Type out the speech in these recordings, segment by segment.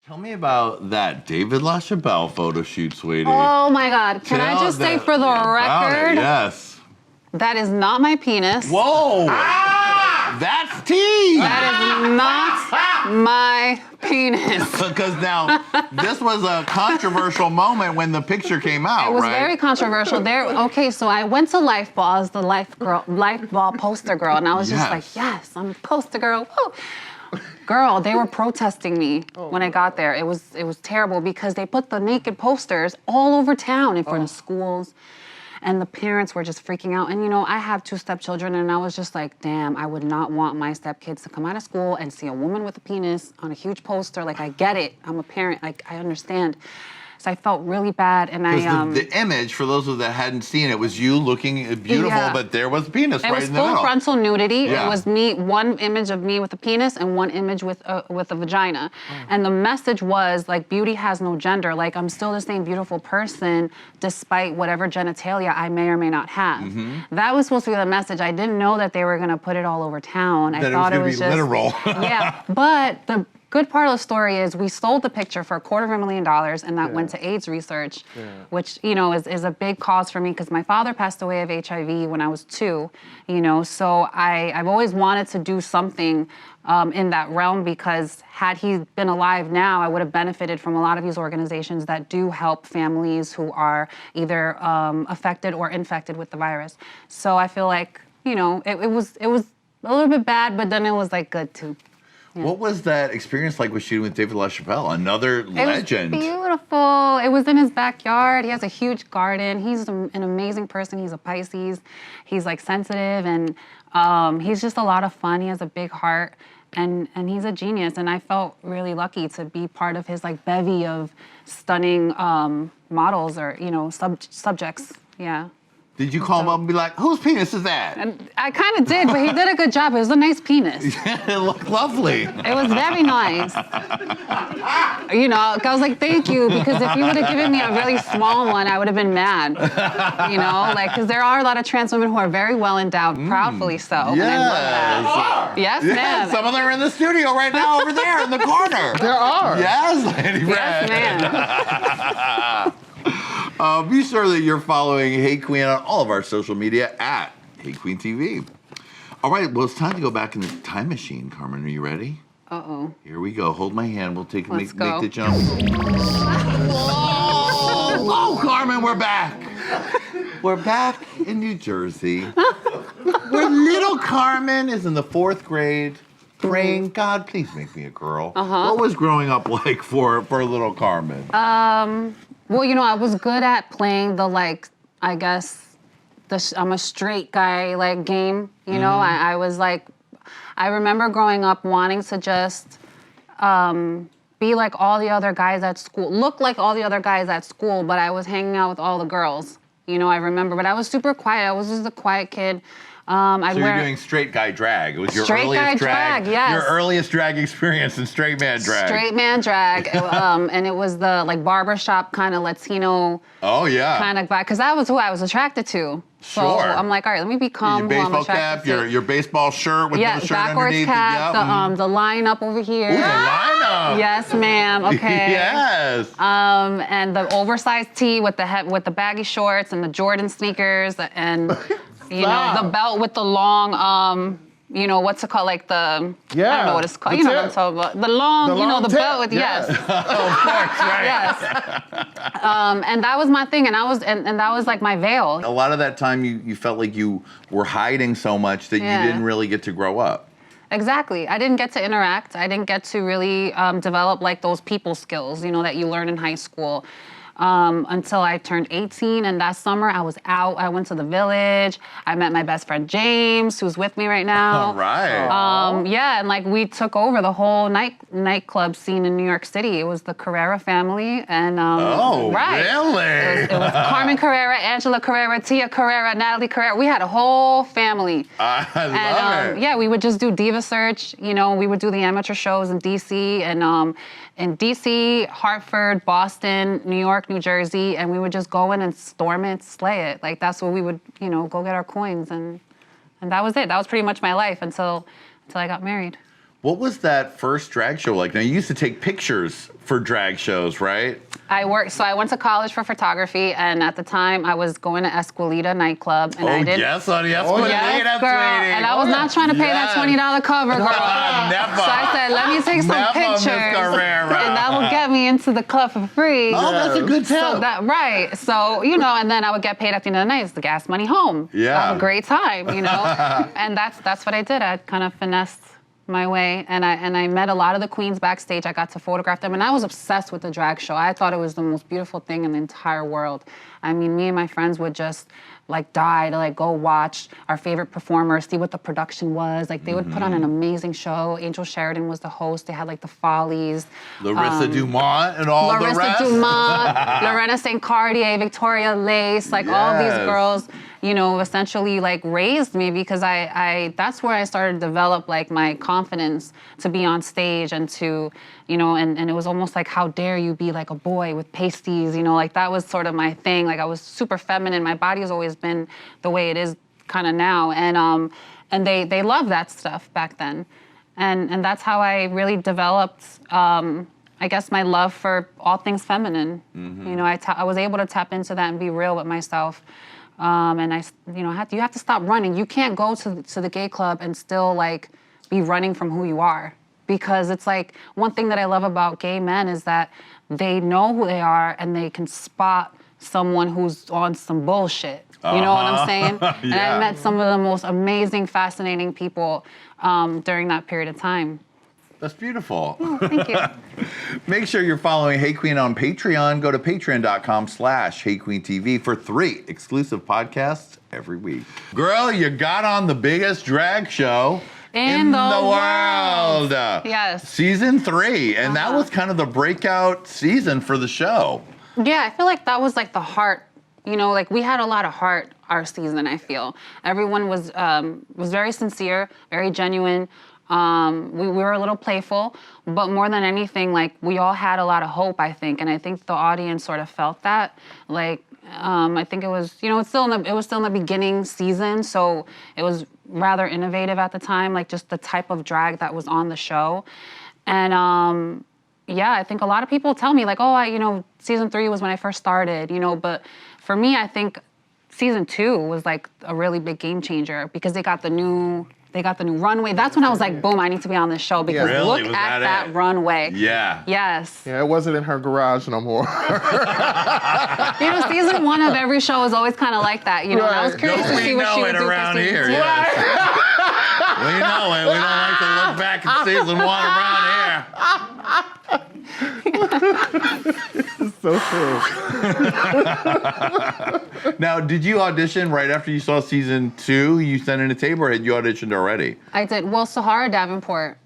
Tell me about that David Lachapelle photo shoot, sweetie. Oh my God. Can I just say for the record? Yes. That is not my penis. Whoa! That's tea! That is not my penis. Because now, this was a controversial moment when the picture came out, It was right? very controversial. Okay, so I went to Life Ball as the Life Ball poster girl, and I was just like, yes, I'm a poster girl. Woo. Girl, they were protesting me when I got there. It was terrible because they put the naked posters all over town in front of schools. And the parents were just freaking out. And, you know, I have 2 stepchildren, and I was just like, damn, I would not want my stepkids to come out of school and see a woman with a penis on a huge poster. Like, I get it. I'm a parent. Like, I understand. So I felt really bad, and the image, for those that hadn't seen it, was you looking beautiful, but there was penis right in the middle. It was full frontal nudity. Yeah. It was me, one image of me with a penis and one image with a vagina. And the message was, like, beauty has no gender. Like, I'm still the same beautiful person despite whatever genitalia I may or may not have. That was supposed to be the message. I didn't know that they were going to put it all over town. I thought it was just literal. Yeah, but the good part of the story is we sold the picture for $250,000, and that went to AIDS research, which, you know, is a big cause for me because my father passed away of HIV when I was 2, you know, so I've always wanted to do something in that realm because had he been alive now, I would have benefited from a lot of these organizations that do help families who are either affected or infected with the virus. So I feel like, you know, it was a little bit bad, but then it was like good too. Yeah. What was that experience like with shooting with David Lachapelle? Another legend. It was beautiful. It was in his backyard. He has a huge garden. He's an amazing person. He's a Pisces. He's like sensitive, and he's just a lot of fun. He has a big heart, and he's a genius. And I felt really lucky to be part of his like bevy of stunning models or, you know, subjects. Yeah. Did you call him up and be like, whose penis is that? And I kind of did, but he did a good job. It was a nice penis. It looked lovely. It was very nice. You know, I was like, thank you, because if you would have given me a really small one, I would have been mad. You know, like, because there are a lot of trans women who are very well endowed, proudly so. Yes. And I love that. Yes, ma'am. Some of them are in the studio right now over there in the corner. There are. Yes, Lady Red. Yes, ma'am. Be sure that you're following Hey Qween on all of our social media at Hey Qween TV. All right, well, it's time to go back in the time machine. Carmen, are you ready? Uh-oh. Here we go. Hold my hand. We'll make the jump. Oh, Carmen, we're back. We're back in New Jersey, where little Carmen is in the 4th grade, praying, God, please make me a girl. What was growing up like for little Carmen? Well, you know, I was good at playing the, like, I guess, I'm a straight guy, like, game. You know, I was like, I remember growing up wanting to just be like all the other guys at school, look like all the other guys at school, but I was hanging out with all the girls. You know, I remember, but I was super quiet. I was just a quiet kid. So you're doing straight guy drag. It was your straight earliest guy drag, yes. Your earliest drag experience in straight man drag. Straight man drag. And it was the like barbershop kind of Latino kind of vibe. Because that was who I was attracted to. So I'm like, all right, let me become your who I'm baseball attracted cap, to. your baseball shirt with the shirt backwards underneath. Cap, the line up over here. Ooh, the lineup. Yes, ma'am. Okay. Yes. And the oversized tee with the baggy shorts and the Jordan sneakers and you know, the belt with the long, you know, what's it called? Like the, I don't know what it's called. You know what I'm talking about. The long, you know, the belt with, yes. Of course, right. Yes. And that was my thing, and that was like my veil. A lot of that time you felt like you were hiding so much that you didn't really get to grow up. Exactly. I didn't get to interact. I didn't get to really develop like those people skills, you know, that you learn in high school. Until I turned 18, and that summer I was out. I went to the Village. I met my best friend James, who's with me right now. All right. Yeah, and like we took over the whole nightclub scene in New York City. It was the Carrera family, and really? It was Carmen Carrera, Angela Carrera, Tia Carrera, Natalie Carrera. We had a whole family. I love it. Yeah, we would just do Diva Search. You know, we would do the amateur shows in DC and in DC, Hartford, Boston, New York, New Jersey, and we would just go in and storm it, slay it. Like that's what we would, you know, go get our coins, and that was it. That was pretty much my life until I got married. What was that first drag show like? Now, you used to take pictures for drag shows, right? I went to college for photography, and at the time, I was going to Esquilita nightclub, and I did. Yes, honey, Esquilita, yes, girl. And I was not trying to pay that $20 cover, girl. Never. So I said, let me take some pictures, and that will get me into the club for free. Oh, that's a good tip. Right. So, you know, and then I would get paid at the end of the night. It's the gas money home. Yeah. Have a great time, you know. And that's what I did. I kind of finessed my way, and I met a lot of the queens backstage. I got to photograph them, and I was obsessed with the drag show. I thought it was the most beautiful thing in the entire world. I mean, me and my friends would just like die to like go watch our favorite performers, see what the production was. Like they would put on an amazing show. Angel Sheridan was the host. They had like the Follies, Larissa Dumont and all the rest. Larissa Dumont, Lorena St. Cartier, Victoria Lace, like all these girls, you know, essentially like raised me because I that's where I started to develop like my confidence to be on stage and to, you know, and it was almost like, how dare you be like a boy with pasties, you know, like that was sort of my thing. Like I was super feminine. My body has always been the way it is kind of now. And they loved that stuff back then. And that's how I really developed, I guess, my love for all things feminine. You know, I was able to tap into that and be real with myself. And you have to stop running. You can't go to the gay club and still like be running from who you are. Because it's like, one thing that I love about gay men is that they know who they are and they can spot someone who's on some bullshit. You know what I'm saying? And I met some of the most amazing, fascinating people during that period of time. That's beautiful. Oh, thank you. Make sure you're following Hey Qween on Patreon. Go to patreon.com/HeyQueenTV for 3 exclusive podcasts every week. Girl, you got on the biggest drag show in the world. Yes. Season 3, and that was kind of the breakout season for the show. Yeah, I feel like that was like the heart. You know, like we had a lot of heart our season, I feel. Everyone was very sincere, very genuine. We were a little playful, but more than anything, like we all had a lot of hope, I think. And I think the audience sort of felt that. Like, I think it was, you know, it was still in the beginning season, so it was rather innovative at the time, like just the type of drag that was on the show. And yeah, I think a lot of people tell me like, oh, you know, season 3 was when I first started, you know, but for me, I think season 2 was like a really big game changer because they got the new runway. That's when I was like, boom, I need to be on this show because look at that runway. Yeah. Yes. Yeah, it wasn't in her garage no more. You know, season 1 of every show is always kind of like that. You know, and I was curious to see what she would do around for season here. 2. Yes. We know it. We don't like to look back at season 1 around here. So true. Now, did you audition right after you saw season 2? You sent in a tape, or had you auditioned already? I did. Well, Sahara Davenport,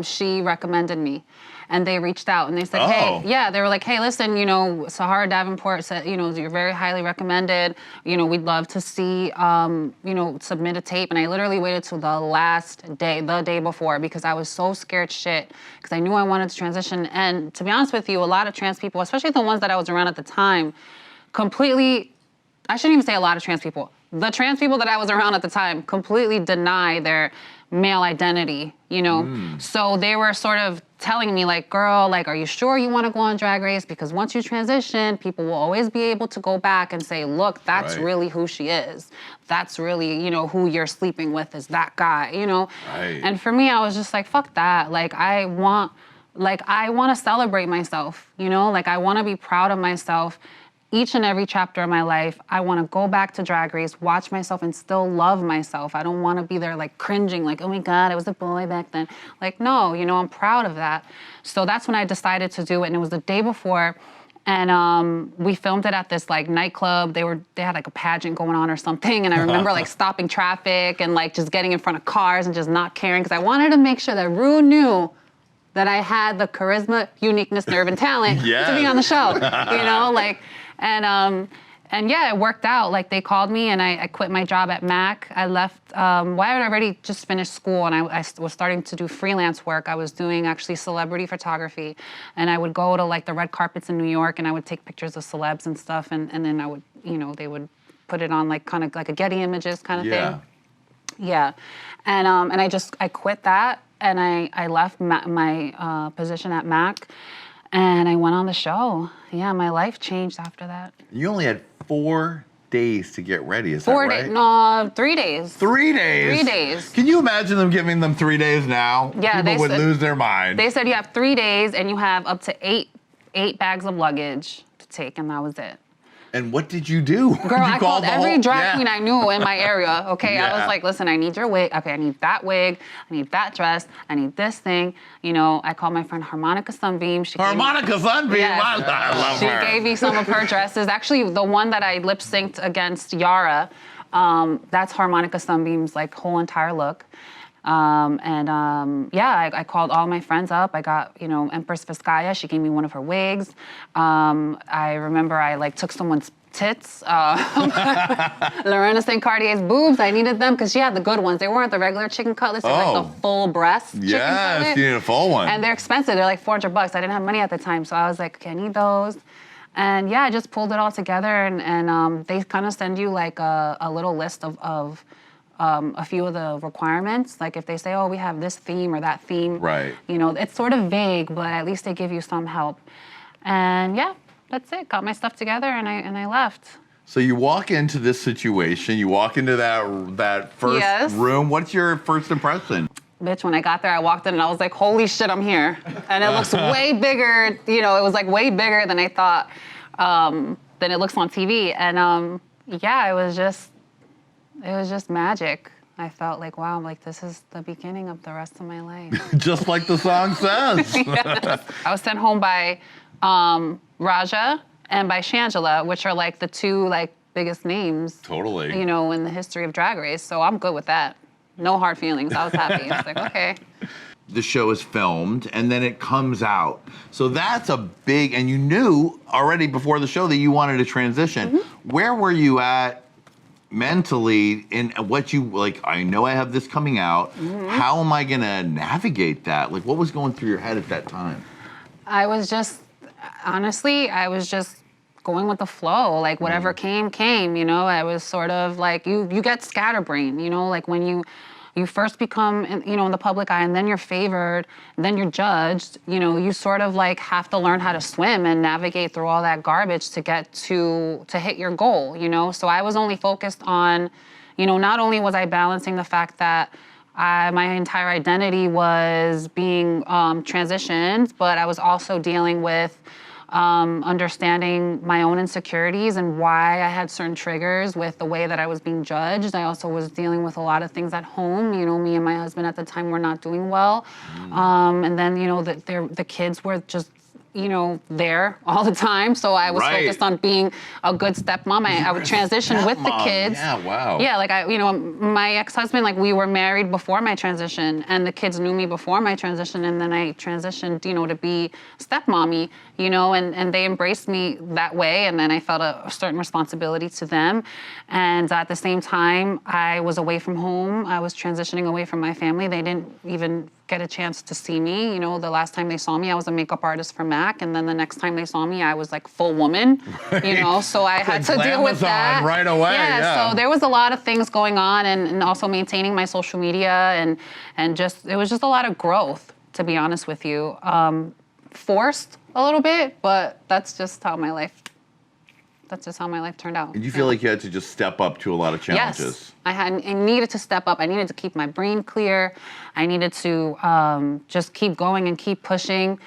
she recommended me. And they reached out and they said, hey, they were like, hey, listen, you know, Sahara Davenport said, you know, you're very highly recommended. You know, we'd love to see, you know, submit a tape. And I literally waited till the last day, the day before, because I was so scared shit, because I knew I wanted to transition. And to be honest with you, a lot of trans people, especially the ones that I was around at the time, completely, I shouldn't even say a lot of trans people. The trans people that I was around at the time completely deny their male identity, you know? So they were sort of telling me like, girl, like, are you sure you want to go on Drag Race? Because once you transition, people will always be able to go back and say, look, that's really who she is. That's really, you know, who you're sleeping with is that guy, you know? And for me, I was just like, fuck that. Like, I want to celebrate myself, you know? Like, I want to be proud of myself. Each and every chapter of my life, I want to go back to Drag Race, watch myself, and still love myself. I don't want to be there like cringing, like, oh my God, I was a boy back then. Like, no, you know, I'm proud of that. So that's when I decided to do it, and it was the day before, and we filmed it at this like nightclub. They had like a pageant going on or something, and I remember like stopping traffic and like just getting in front of cars and just not caring, because I wanted to make sure that Rue knew that I had the charisma, uniqueness, nerve, and talent to be on the show, you know, like. And yeah, it worked out. Like they called me and I quit my job at Mac. I left, I had already just finished school and I was starting to do freelance work. I was doing actually celebrity photography, and I would go to like the red carpets in New York and I would take pictures of celebs and stuff, and then I would, you know, they would put it on like kind of like a Getty Images kind of thing. Yeah. And I quit that. and I left my position at Mac, and I went on the show. Yeah, my life changed after that. You only had 4 days to get ready, is 4 that days? right? No, 3 days. 3 days? 3 days. Can you imagine them giving them 3 days now? Yeah, People would lose their mind. They said you have 3 days and you have up to eight bags of luggage to take, and that was it. And what did you do? Girl, you I called every drag queen Yeah. I knew in my area, okay? I Yeah. was like, listen, I need your wig. Okay, I need that wig. I need that dress. I need this thing. You know, I called my friend Harmonica Sunbeam. Harmonica Sunbeam, Yes. I love She her. gave me some of her dresses. Actually, the one that I lip synced against Yara, that's Harmonica Sunbeam's like whole entire look. Yeah, I called all my friends up. I got, you know, Empress Vizcaya. She gave me one of her wigs. I remember I like took someone's tits. Lorena St. Cartier's boobs. I needed them because she had the good ones. They weren't the regular chicken cutlets. They were like the full breast chicken cutlet. Yes, you need a full one. And they're expensive. They're like $400. I didn't have money at the time, so I was like, okay, I need those. And yeah, I just pulled it all together, and they kind of send you like a little list of a few of the requirements. Like if they say, oh, we have this theme or that theme. Right. You know, it's sort of vague, but at least they give you some help. And yeah, that's it. Got my stuff together and I left. So you walk into this situation, you walk into that first Yes. room. What's your first impression? Bitch, when I got there, I walked in and I was like, holy shit, I'm here. And it looks way bigger, you know, it was like way bigger than I thought, than it looks on TV. And yeah, it was just magic. I felt like, wow, like this is the beginning of the rest of my life. Just like the song says. Yes. I was sent home by Raja and by Shangela, which are like the two like biggest names, Totally. you know, in the history of Drag Race. So I'm good with that. No hard feelings. I was happy. I was like, okay. The show is filmed and then it comes out. So that's a big, and you knew already before the show that you wanted to transition. Mm-hmm. Where were you at mentally in what you, like, I know I have this coming out. Mm-hmm. How am I gonna navigate that? Like, what was going through your head at that time? I was just, honestly, I was just going with the flow. Like whatever came, you know. I was sort of like, you get scatterbrain, you know, like when you first become, you know, in the public eye and then you're favored, and then you're judged, you know, you sort of like have to learn how to swim and navigate through all that garbage to get to hit your goal, you know? So I was only focused on, you know, not only was I balancing the fact that my entire identity was being transitioned, but I was also dealing with understanding my own insecurities and why I had certain triggers with the way that I was being judged. I also was dealing with a lot of things at home. You know, me and my husband at the time were not doing well. And then, you know, the kids were just, you know, there all the time. So I was focused on being a good stepmom. I would transition with the kids. Yeah, wow. Yeah, like you know, my ex-husband, like we were married before my transition and the kids knew me before my transition, and then I transitioned, you know, to be stepmommy, you know, and they embraced me that way, and then I felt a certain responsibility to them. And at the same time, I was away from home. I was transitioning away from my family. They didn't even get a chance to see me. You know, the last time they saw me, I was a makeup artist for MAC, and then the next time they saw me, I was like full woman, you know, so I had to deal with that. Right away, yeah. So there was a lot of things going on, and also maintaining my social media, and just, it was just a lot of growth, to be honest with you. Forced a little bit, but that's just how my life turned out. Did you feel like you had to just step up to a lot of challenges? Yes, I needed to step up. I needed to keep my brain clear. I needed to just keep going and keep pushing.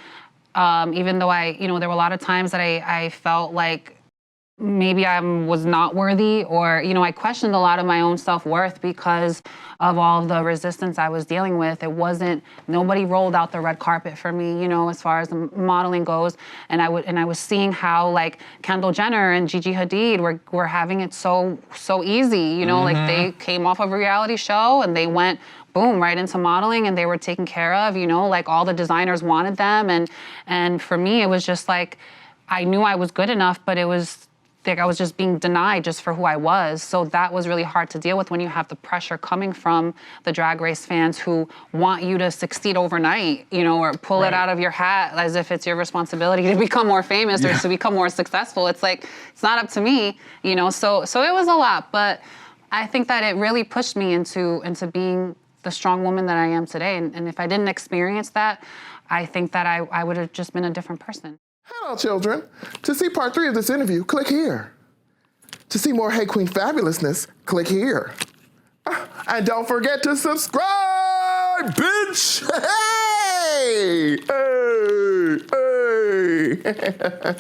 Even though you know, there were a lot of times that I felt like maybe I was not worthy, or, you know, I questioned a lot of my own self-worth because of all of the resistance I was dealing with. Nobody rolled out the red carpet for me, you know, as far as the modeling goes. And I was seeing how like Kendall Jenner and Gigi Hadid were having it so easy, you know, like they came off of a reality show and they went boom, right into modeling, and they were taken care of, you know, like all the designers wanted them. And for me, it was just like, I knew I was good enough, but it was like I was just being denied just for who I was. So that was really hard to deal with when you have the pressure coming from the Drag Race fans who want you to succeed overnight, you know, or pull it out of your hat as if it's your responsibility to become more famous or to become more successful. It's like, it's not up to me, you know, so it was a lot, but I think that it really pushed me into being the strong woman that I am today. And if I didn't experience that, I think that I would have just been a different person. Hello, children. To see part 3 of this interview, click here. To see more Hey Qween fabulousness, click here. And don't forget to subscribe, bitch! Hey! Hey! Hey!